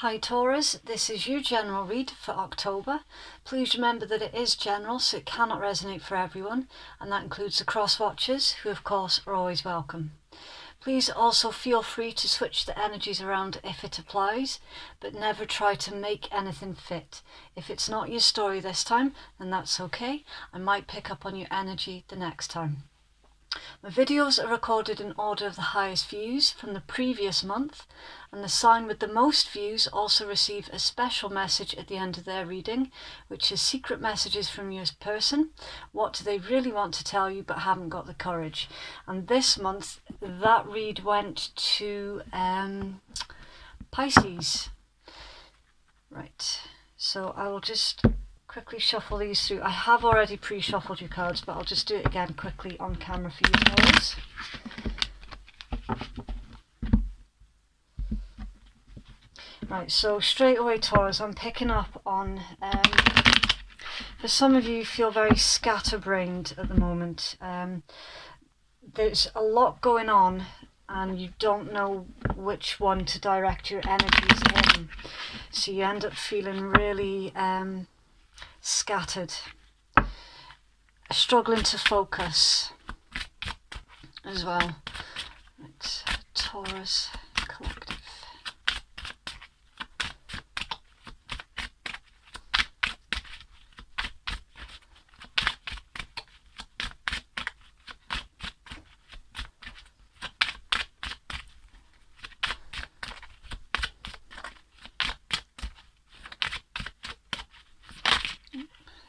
Hi Taurus, this is your general read for October. Please remember that it is general, so it cannot resonate for everyone, and that includes the cross watchers, who of course are always welcome. Please also feel free to switch the energies around if it applies, but never try to make anything fit. If it's not your story this time, then that's okay. I might pick up on your energy the next time. My videos are recorded in order of the highest views from the previous month, and the sign with the most views also receive a special message at the end of their reading, which is secret messages from your person. What do they really want to tell you but haven't got the courage? And this month that read went to Pisces. Right, so I will just quickly shuffle these through. I have already pre-shuffled your cards, but I'll just do it again quickly on camera for you, Taurus. Right, so straight away, Taurus, I'm picking up on, for some of you feel very scatterbrained at the moment. There's a lot going on and you don't know which one to direct your energies in. So you end up feeling really scattered, struggling to focus as well. Right, Taurus Collective.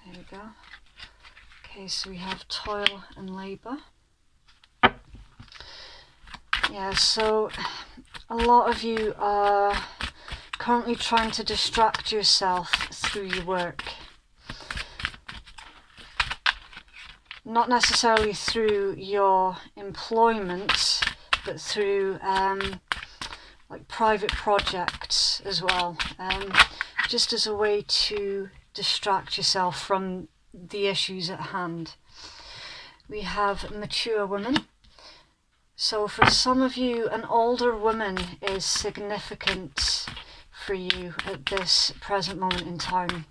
There we go. Okay, so we have toil and labour. Yeah, so a lot of you are currently trying to distract yourself through your work. Not necessarily through your employment, but through like private projects as well, just as a way to distract yourself from the issues at hand. We have mature women. So for some of you, an older woman is significant for you at this present moment in time.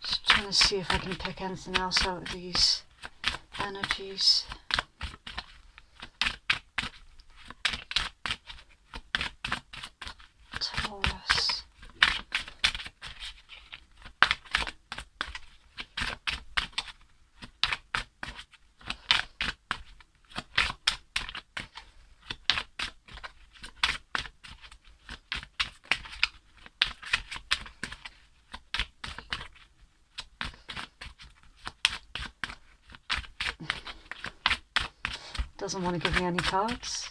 Just trying to see if I can pick anything else out of these energies. Taurus. Doesn't want to give me any cards.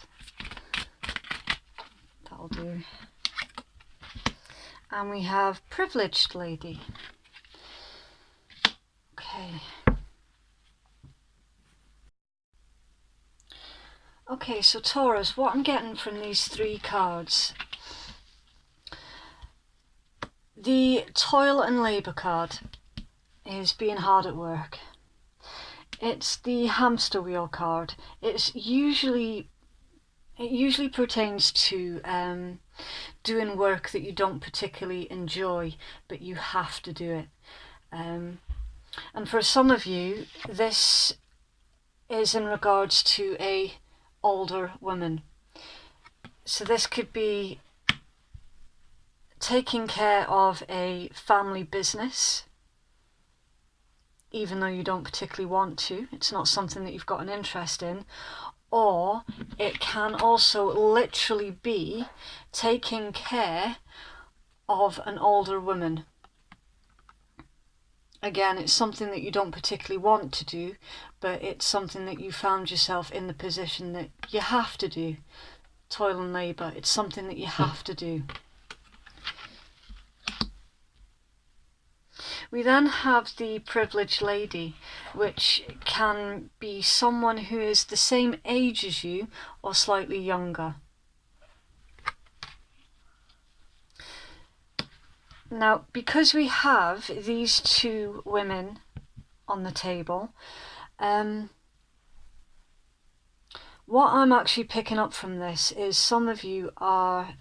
That'll do. And we have privileged lady. Okay. Okay, so Taurus, what I'm getting from these three cards, the toil and labour card is being hard at work. It's the hamster wheel card. It usually pertains to doing work that you don't particularly enjoy, but you have to do it. And for some of you, this is in regards to a older woman. So this could be taking care of a family business, even though you don't particularly want to. It's not something that you've got an interest in. Or it can also literally be taking care of an older woman. Again, it's something that you don't particularly want to do, but it's something that you found yourself in the position that you have to do. Toil and labour, it's something that you have to do. We then have the privileged lady, which can be someone who is the same age as you or slightly younger. Now, because we have these two women on the table, What I'm actually picking up from this is some of you are,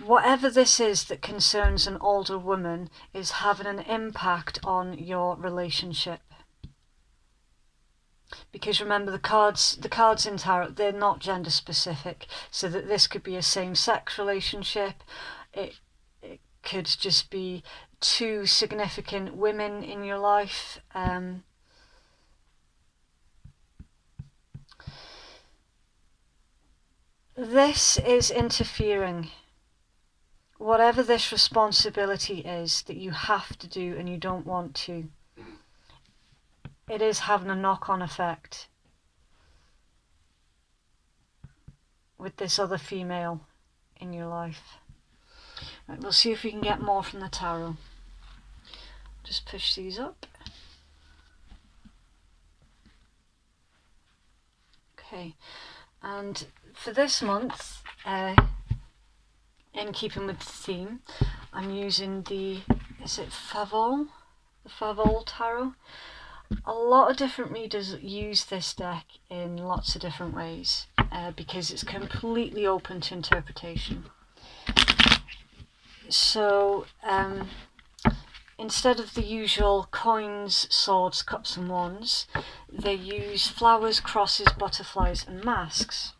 whatever this is that concerns an older woman is having an impact on your relationship. Because remember, the cards in tarot, they're not gender specific, so that this could be a same-sex relationship. It could just be two significant women in your life. This is interfering. Whatever this responsibility is that you have to do and you don't want to, it is having a knock-on effect with this other female in your life. Right, we'll see if we can get more from the tarot. Just push these up. Okay, and for this month, in keeping with the theme, I'm using the Favol? The Favol Tarot. A lot of different readers use this deck in lots of different ways because it's completely open to interpretation. So instead of the usual coins, swords, cups and wands, they use flowers, crosses, butterflies and masks.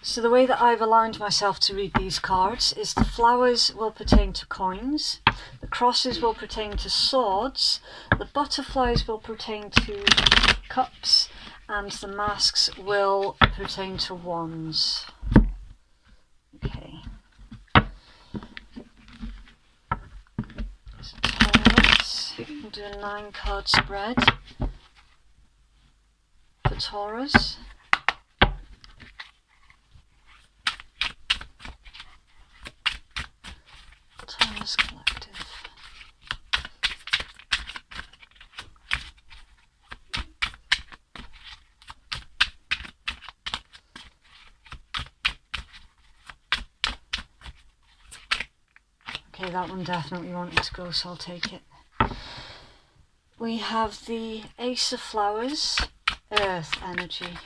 So the way that I've aligned myself to read these cards is the flowers will pertain to coins, the crosses will pertain to swords, the butterflies will pertain to cups, and the masks will pertain to wands. Okay. So Taurus, we'll do a 9-card spread for Taurus. Taurus Collective. Okay, that one definitely wanted to go, so I'll take it. We have the Ace of Flowers, Earth Energy.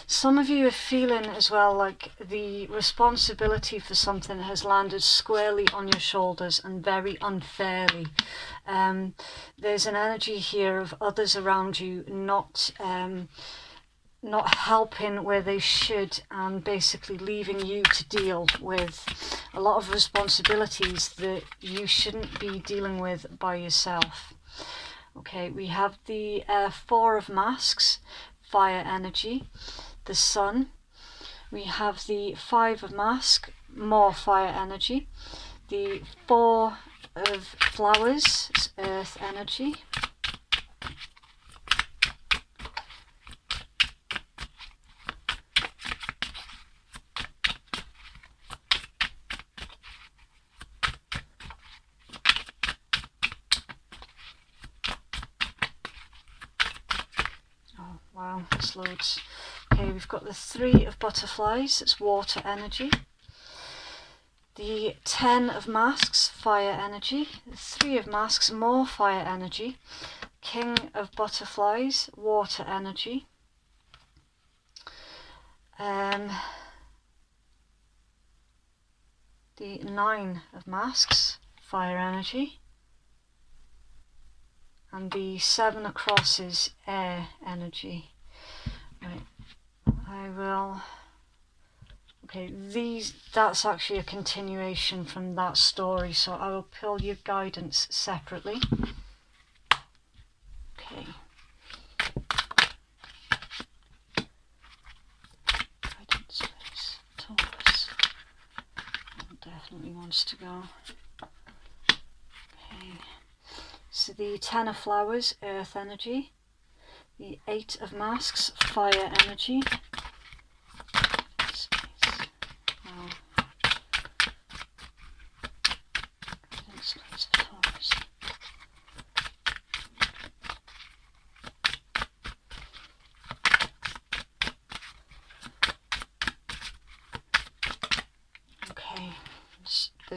Some of you are feeling as well like the responsibility for something has landed squarely on your shoulders and very unfairly. There's an energy here of others around you not helping where they should and basically leaving you to deal with a lot of responsibilities that you shouldn't be dealing with by yourself. Okay, we have the 4 of Masks, fire energy. The Sun, we have the 5 of Masks, more fire energy, the 4 of Flowers, earth energy, oh wow, that's loads. Okay, we've got the 3 of Butterflies, it's water energy. The 10 of Masks, fire energy. The 3 of Masks, more fire energy. King of Butterflies, water energy. The 9 of Masks, fire energy. And the 7 of Crosses, air energy. Right. I will, okay, that's actually a continuation from that story, so I will pull your guidance separately. Okay. Guidance, please. Taurus. That definitely wants to go. Okay. So the 10 of Flowers, earth energy. The 8 of Masks, fire energy.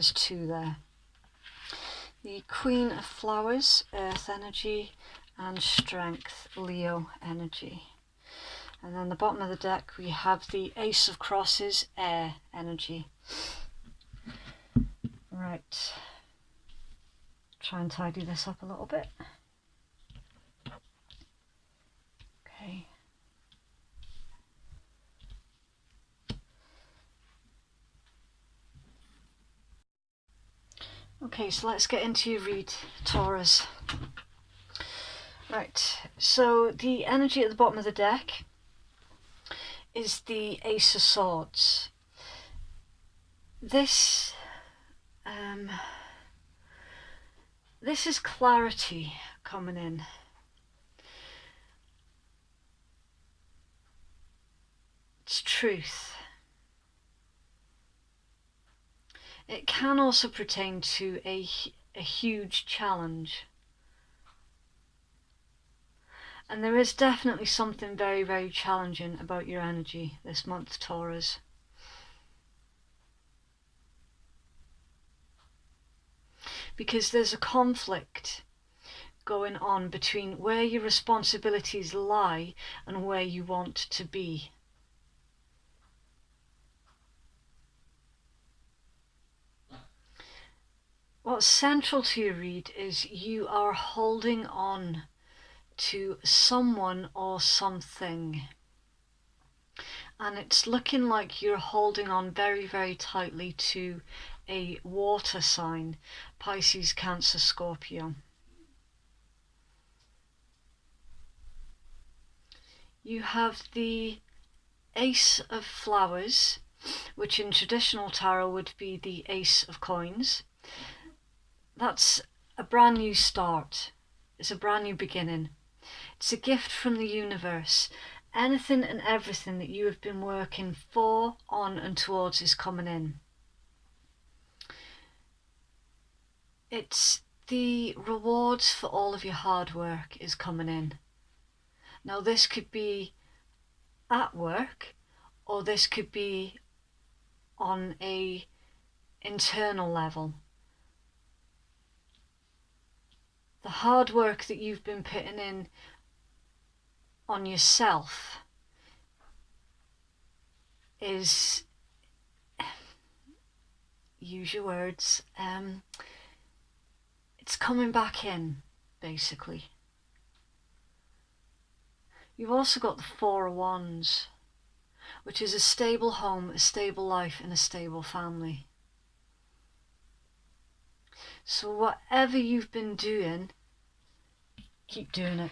there's 2 there. The Queen of Flowers, Earth energy, and Strength, Leo energy. And then the bottom of the deck we have the Ace of Crosses, Air energy. Right, try and tidy this up a little bit. Okay. Okay, so let's get into your read, Taurus. Right, so the energy at the bottom of the deck is the Ace of Swords. This is clarity coming in. It's truth. It can also pertain to a huge challenge. And there is definitely something very, very challenging about your energy this month, Taurus. Because there's a conflict going on between where your responsibilities lie and where you want to be. What's central to your read is you are holding on to someone or something. And it's looking like you're holding on very, very tightly to a water sign, Pisces, Cancer, Scorpio. You have the Ace of Flowers, which in traditional tarot would be the Ace of Coins. That's a brand new start. It's a brand new beginning. It's a gift from the universe. Anything and everything that you have been working for, on and towards is coming in. It's the rewards for all of your hard work is coming in. Now this could be at work, or this could be on a internal level. The hard work that you've been putting in on yourself is, use your words, it's coming back in, basically. You've also got the Four of Wands, which is a stable home, a stable life, and a stable family. So whatever you've been doing, keep doing it.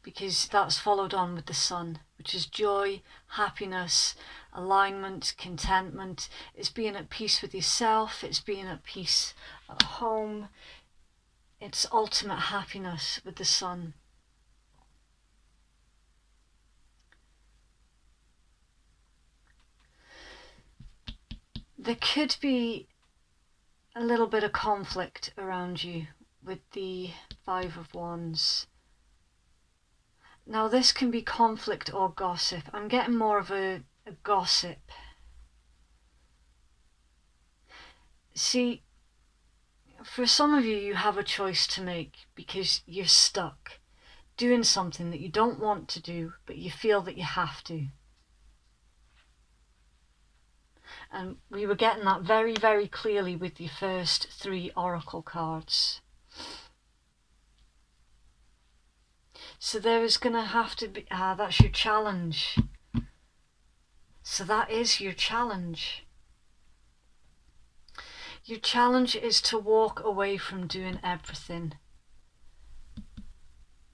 Because that's followed on with the Sun, which is joy, happiness, alignment, contentment. It's being at peace with yourself, it's being at peace at home. It's ultimate happiness with the Sun. There could be a little bit of conflict around you with the Five of Wands. Now this can be conflict or gossip. I'm getting more of a gossip. See, for some of you, you have a choice to make because you're stuck doing something that you don't want to do, but you feel that you have to. And we were getting that very, very clearly with the first 3 oracle cards. So there is going to have to be, that's your challenge. So that is your challenge. Your challenge is to walk away from doing everything.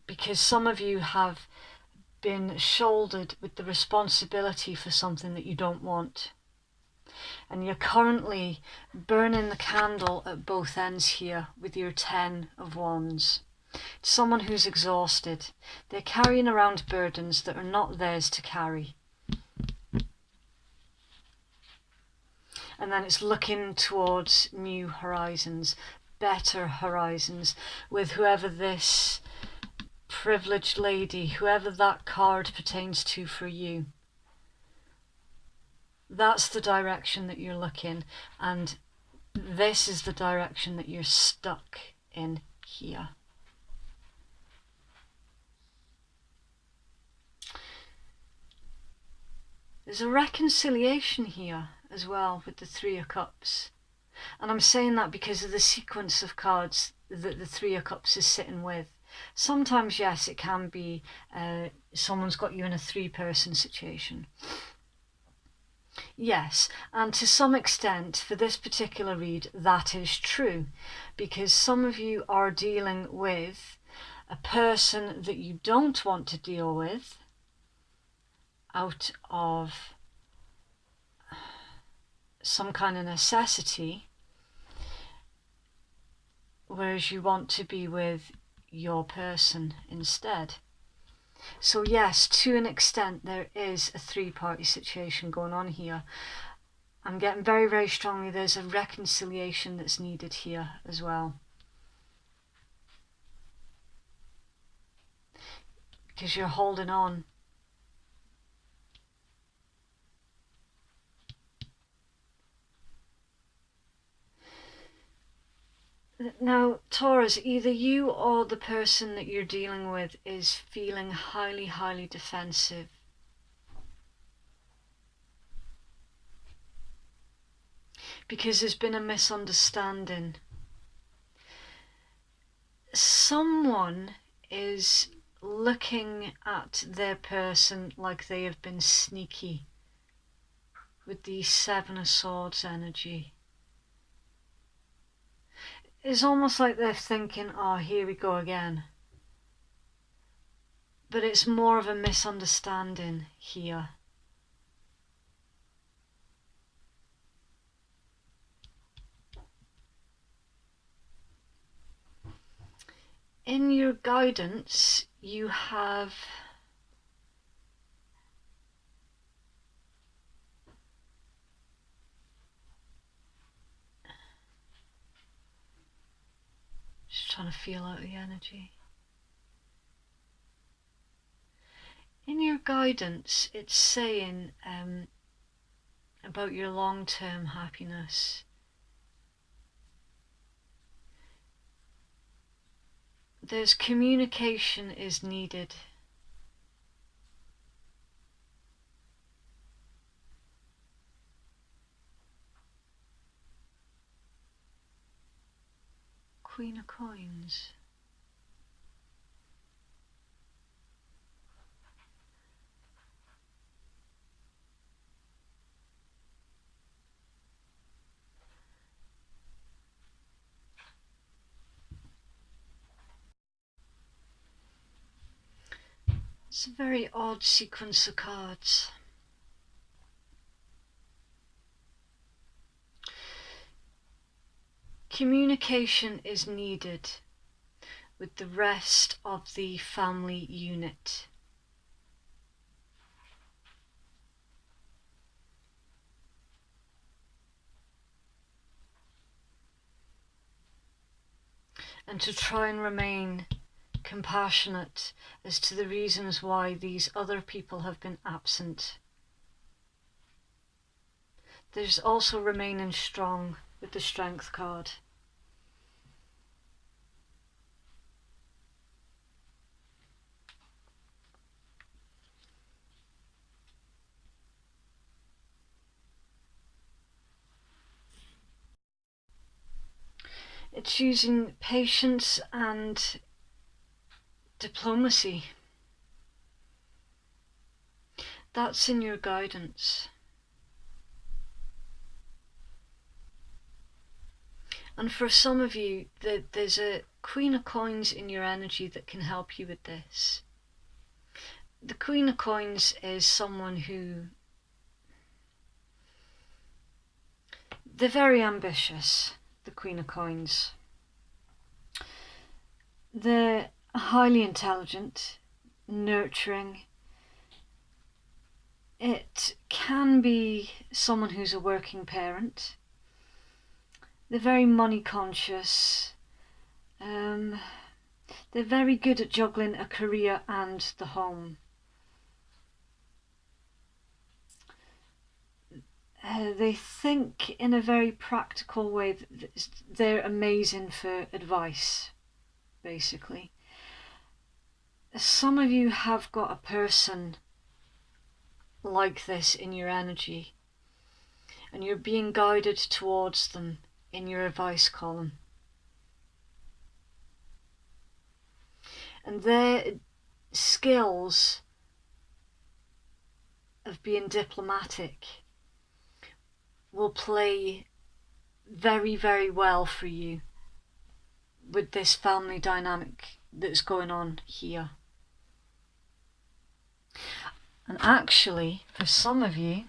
Because some of you have been shouldered with the responsibility for something that you don't want. And you're currently burning the candle at both ends here with your 10 of Wands. It's someone who's exhausted. They're carrying around burdens that are not theirs to carry. And then it's looking towards new horizons, better horizons, with whoever this privileged lady, whoever that card pertains to for you. That's the direction that you're looking, and this is the direction that you're stuck in here. There's a reconciliation here as well with the Three of Cups. And I'm saying that because of the sequence of cards that the Three of Cups is sitting with. Sometimes, yes, it can be someone's got you in a three-person situation. Yes, and to some extent, for this particular read, that is true. Because some of you are dealing with a person that you don't want to deal with out of some kind of necessity, whereas you want to be with your person instead. So yes, to an extent there is a three-party situation going on here. I'm getting very, very strongly there's a reconciliation that's needed here as well. Because you're holding on. Now, Taurus, either you or the person that you're dealing with is feeling highly, highly defensive. Because there's been a misunderstanding. Someone is looking at their person like they have been sneaky with the Seven of Swords energy. It's almost like they're thinking, oh, here we go again. But it's more of a misunderstanding here. In your guidance, you have just trying to feel out the energy. In your guidance, it's saying about your long-term happiness. There's communication is needed. Queen of Coins. It's a very odd sequence of cards. Communication is needed with the rest of the family unit. And to try and remain compassionate as to the reasons why these other people have been absent. There's also remaining strong with the Strength card. It's using patience and diplomacy. That's in your guidance. And for some of you, there's a Queen of Coins in your energy that can help you with this. The Queen of Coins is someone who, they're very ambitious, the Queen of Coins. They're highly intelligent, nurturing. It can be someone who's a working parent. They're very money conscious. They're very good at juggling a career and the home. They think in a very practical way. They're amazing for advice, basically. Some of you have got a person like this in your energy, and you're being guided towards them in your advice column. And their skills of being diplomatic will play very, very well for you with this family dynamic that's going on here. And actually, for some of you,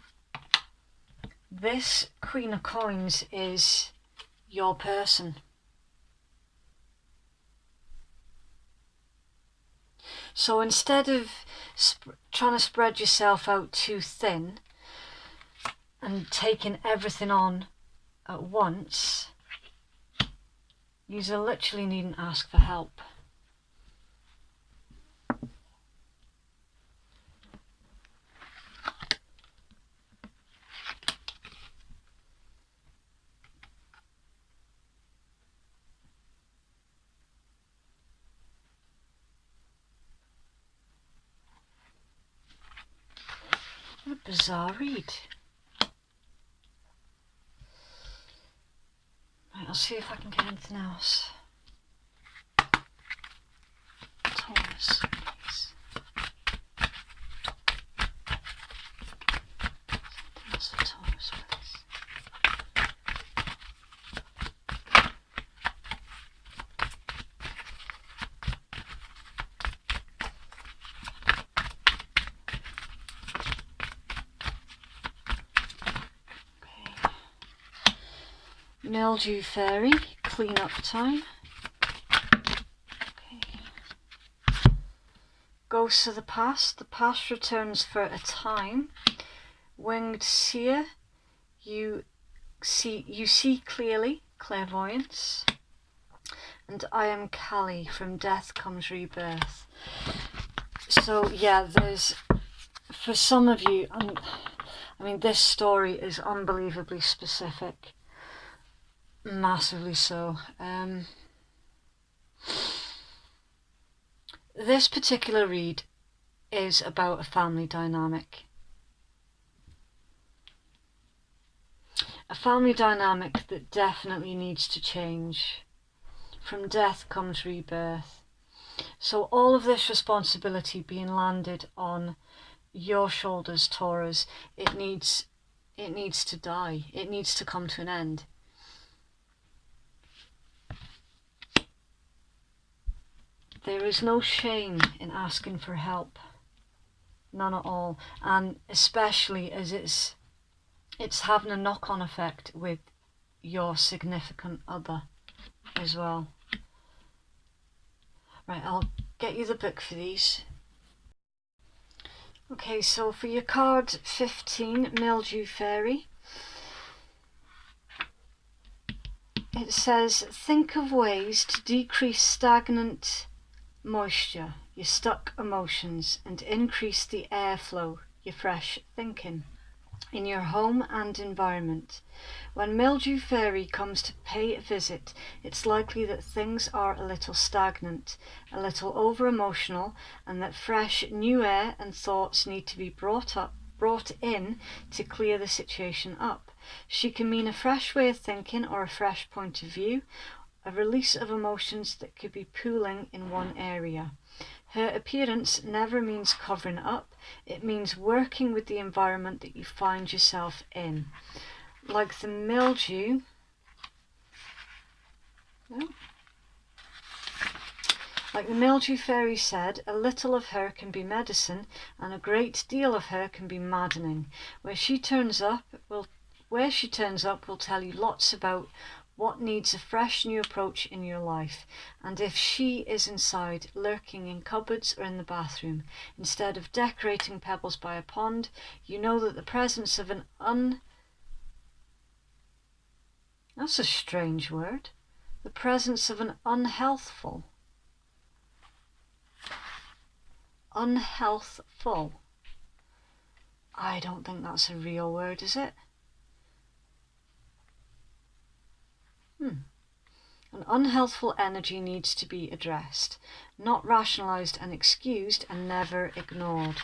this Queen of Coins is your person. So instead of trying to spread yourself out too thin and taking everything on at once, you literally needn't ask for help. What a bizarre read. Right, I'll see if I can get anything else. Taurus, please. Something else for Taurus, please. Mildew Fairy, clean up time. Okay. Ghosts of the past returns for a time. Winged Seer, you see clearly, clairvoyance. And I am Kali, from death comes rebirth. So yeah, there's, for some of you, I mean, this story is unbelievably specific. Massively so. This particular read is about a family dynamic. A family dynamic that definitely needs to change. From death comes rebirth. So all of this responsibility being landed on your shoulders, Taurus, it needs to die. It needs to come to an end. There is no shame in asking for help, none at all, and especially as it's having a knock-on effect with your significant other as well. Right, I'll get you the book for these. Okay, so for your card 15, Mildew Fairy, it says, think of ways to decrease stagnant moisture, your stuck emotions, and increase the airflow, your fresh thinking, in your home and environment. When Mildew Fairy comes to pay a visit, it's likely that things are a little stagnant, a little over-emotional, and that fresh new air and thoughts need to be brought in to clear the situation up. She can mean a fresh way of thinking or a fresh point of view, a release of emotions that could be pooling in one area. Her appearance never means covering up, it means working with the environment that you find yourself in. Like the mildew, like the Mildew Fairy said, a little of her can be medicine and a great deal of her can be maddening. Where she turns up will tell you lots about what needs a fresh new approach in your life, and if she is inside, lurking in cupboards or in the bathroom, instead of decorating pebbles by a pond, you know that the presence of an that's a strange word. The presence of an unhealthful. I don't think that's a real word, is it? An unhealthful energy needs to be addressed, not rationalized and excused and never ignored.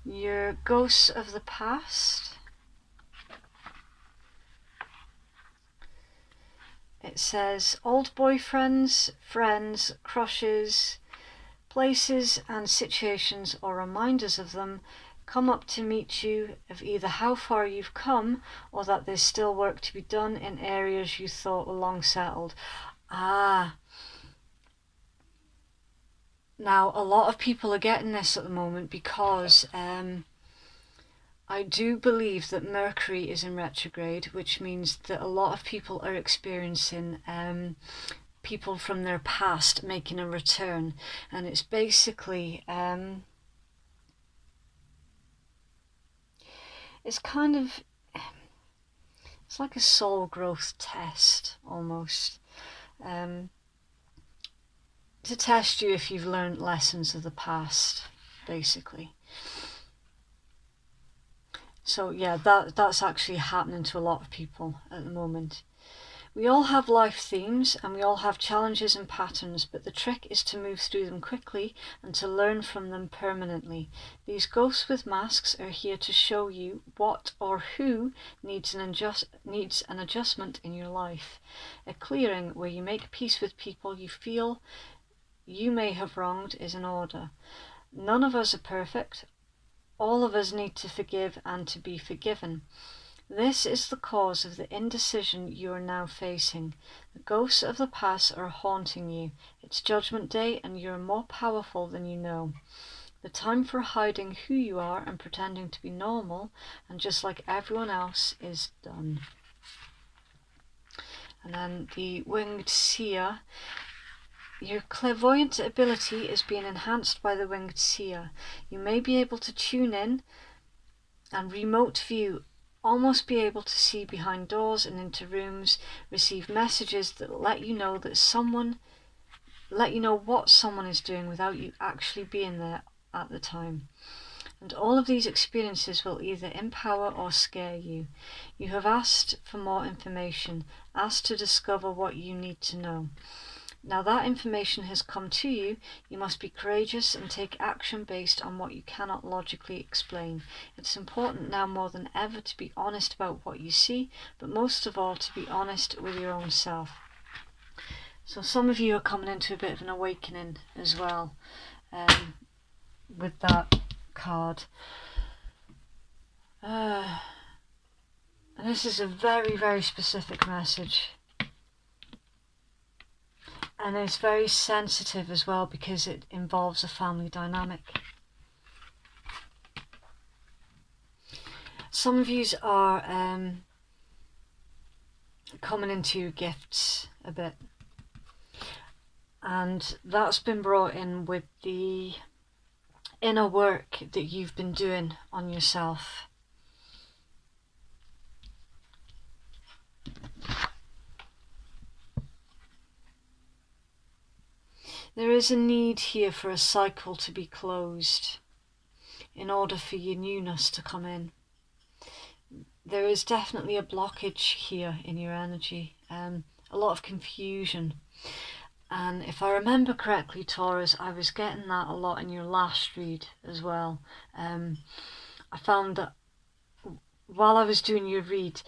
Your ghosts of the past. It says old boyfriends, friends, crushes, places and situations or reminders of them come up to meet you of either how far you've come or that there's still work to be done in areas you thought were long settled. Now, a lot of people are getting this at the moment because I do believe that Mercury is in retrograde, which means that a lot of people are experiencing people from their past making a return. And it's basically, it's like a soul growth test, almost. To test you if you've learned lessons of the past, basically. So yeah, that's actually happening to a lot of people at the moment. We all have life themes and we all have challenges and patterns, but the trick is to move through them quickly and to learn from them permanently. These ghosts with masks are here to show you what or who needs an adjustment in your life. A clearing where you make peace with people you feel you may have wronged is in order. None of us are perfect. All of us need to forgive and to be forgiven. This is the cause of the indecision you are now facing. The ghosts of the past are haunting you. It's Judgment Day and you are more powerful than you know. The time for hiding who you are and pretending to be normal and just like everyone else is done. And then the Winged Seer. Your clairvoyant ability is being enhanced by the Winged Seer. You may be able to tune in and remote view, almost be able to see behind doors and into rooms, receive messages that let you know what someone is doing without you actually being there at the time. And all of these experiences will either empower or scare you. You have asked for more information, asked to discover what you need to know. Now that information has come to you, you must be courageous and take action based on what you cannot logically explain. It's important now more than ever to be honest about what you see, but most of all to be honest with your own self. So some of you are coming into a bit of an awakening as well with that card. And this is a very, very specific message. And it's very sensitive as well because it involves a family dynamic. Some of you are coming into your gifts a bit. And that's been brought in with the inner work that you've been doing on yourself. There is a need here for a cycle to be closed in order for your newness to come in. There is definitely a blockage here in your energy, a lot of confusion. And if I remember correctly, Taurus, I was getting that a lot in your last read as well. I found that while I was doing your read,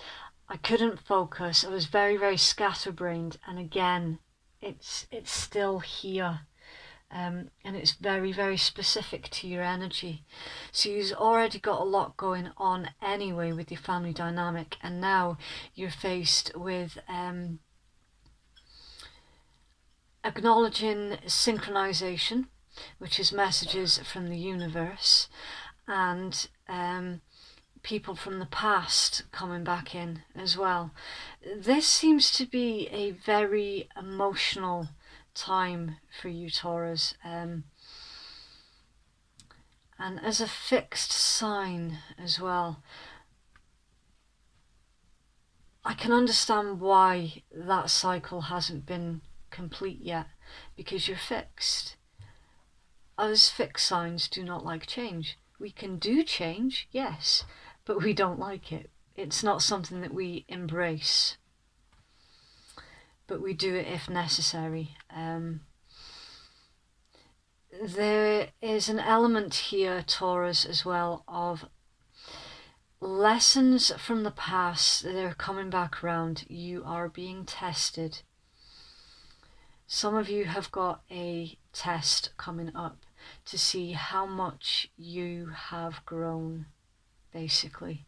I couldn't focus. I was very, very scatterbrained. And again, it's still here. And it's very, very specific to your energy. So you've already got a lot going on anyway with your family dynamic. And now you're faced with acknowledging synchronization, which is messages from the universe, and people from the past coming back in as well. This seems to be a very emotional time for you, Taurus, and as a fixed sign as well. I can understand why that cycle hasn't been complete yet, because you're fixed. us fixed signs do not like change. We can do change, yes, but we don't like it. It's not something that we embrace, but we do it if necessary. There is an element here, Taurus, as well, of lessons from the past that are coming back around. You are being tested. Some of you have got a test coming up to see how much you have grown, basically.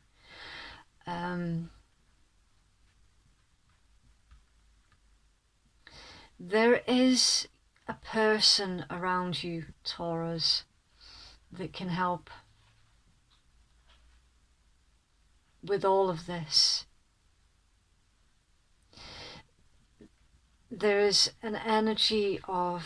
There is a person around you, Taurus, that can help with all of this. There is an energy of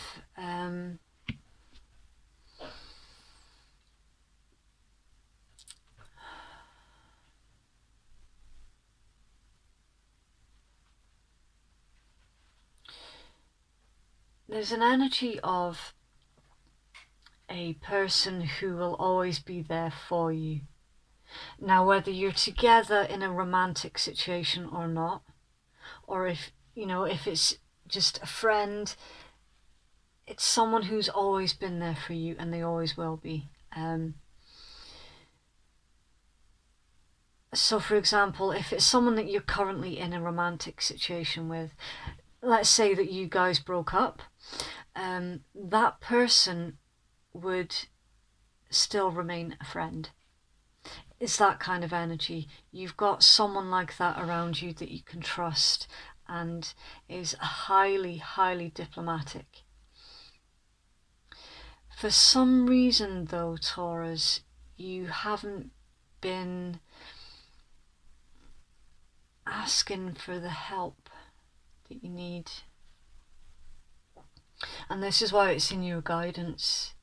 a person who will always be there for you. Now, whether you're together in a romantic situation or not, or if it's just a friend, it's someone who's always been there for you, and they always will be. So, for example, if it's someone that you're currently in a romantic situation with, let's say that you guys broke up, that person would still remain a friend. It's that kind of energy. You've got someone like that around you that you can trust and is highly, highly diplomatic. For some reason, though, Taurus, you haven't been asking for the help that you need. And this is why it's in your guidance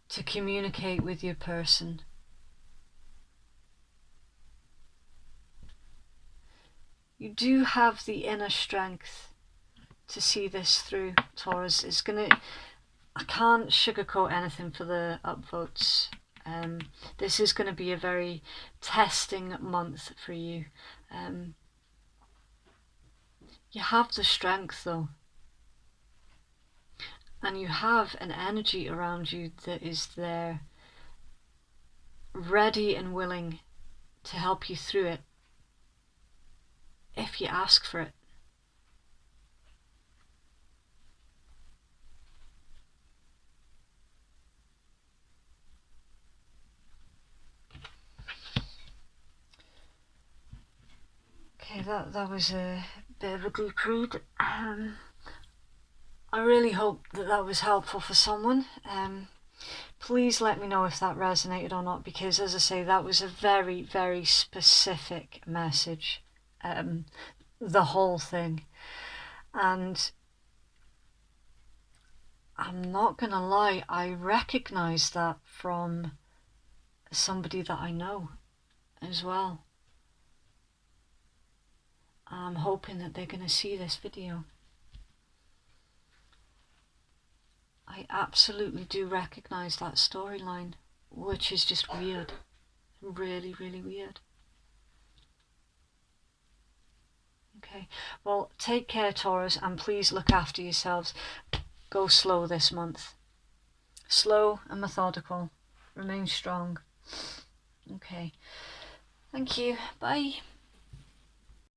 to communicate with your person. You do have the inner strength to see this through, Taurus. I can't sugarcoat anything for the upvotes. This is going to be a very testing month for you. You have the strength, though. And you have an energy around you that is there, ready and willing to help you through it, if you ask for it. Okay, that was a bit of a deep read. I really hope that was helpful for someone. Please let me know if that resonated or not, because as I say, that was a very, very specific message, the whole thing. And I'm not gonna lie, I recognise that from somebody that I know as well. I'm hoping that they're gonna see this video. I absolutely do recognise that storyline, which is just weird. Really, really weird. Okay, well, take care, Taurus, and please look after yourselves. Go slow this month. Slow and methodical. Remain strong. Okay. Thank you. Bye.